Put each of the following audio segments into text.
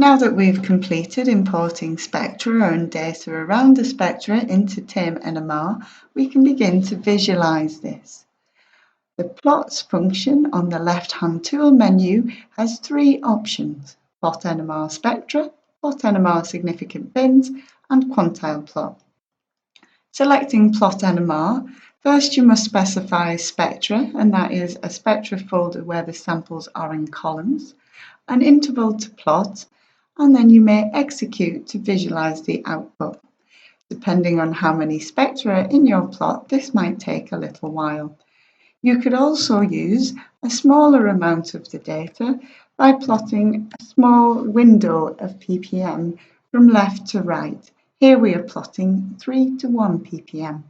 Now that we've completed importing spectra and data around the spectra into tameNMR, we can begin to visualize this. The plots function on the left-hand tool menu has three options: plot NMR spectra, plot NMR significant bins, and quantile plot. Selecting plot NMR, first you must specify spectra, and that is a spectra folder where the samples are in columns, an interval to plot, and then you may execute to visualize the output. Depending on how many spectra are in your plot, this might take a little while. You could also use a smaller amount of the data by plotting a small window of ppm from left to right. Here we are plotting 3 to 1 ppm.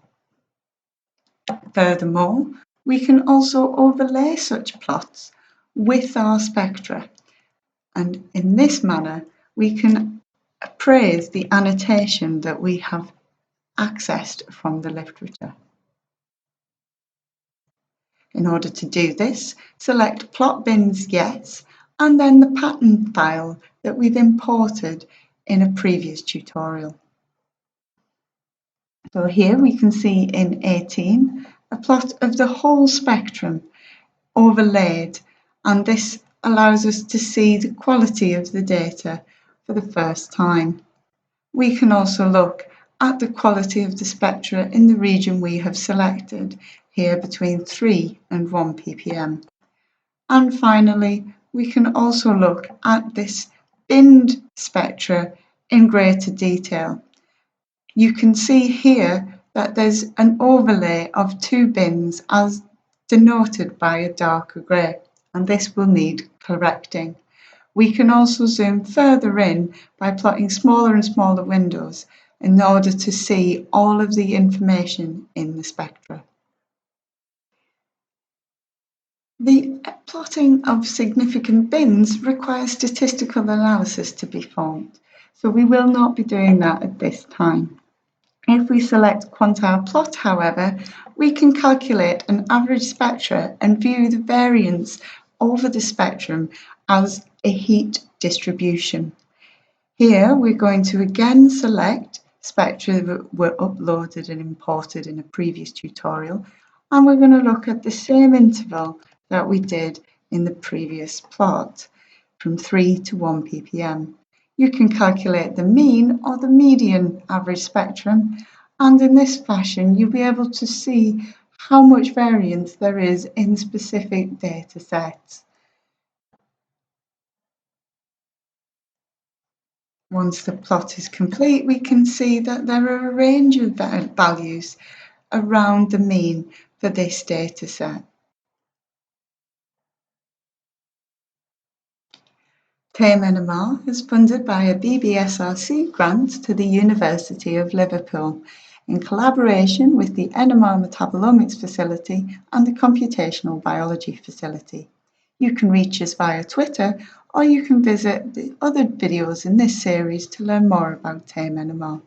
Furthermore, we can also overlay such plots with our spectra, and in this manner we can appraise the annotation that we have accessed from the literature. In order to do this, select Plot Bins Yes, and then the pattern file that we've imported in a previous tutorial. So here we can see in 18 a plot of the whole spectrum overlaid, and this allows us to see the quality of the data for the first time. We can also look at the quality of the spectra in the region we have selected, here between 3 and 1 ppm. And finally, we can also look at this binned spectra in greater detail. You can see here that there's an overlay of 2 bins as denoted by a darker grey, and this will need correcting. We can also zoom further in by plotting smaller and smaller windows in order to see all of the information in the spectra. The plotting of significant bins requires statistical analysis to be performed, so we will not be doing that at this time. If we select quantile plot, however, we can calculate an average spectra and view the variance over the spectrum as a heat distribution. Here we're going to again select spectra that were uploaded and imported in a previous tutorial, and we're going to look at the same interval that we did in the previous plot, from 3 to 1 ppm. You can calculate the mean or the median average spectrum, and in this fashion you'll be able to see how much variance there is in specific data sets. Once the plot is complete, we can see that there are a range of values around the mean for this data set. tameNMR is funded by a BBSRC grant to the University of Liverpool in collaboration with the NMR Metabolomics Facility and the Computational Biology Facility. You can reach us via Twitter, or you can visit the other videos in this series to learn more about tameNMR.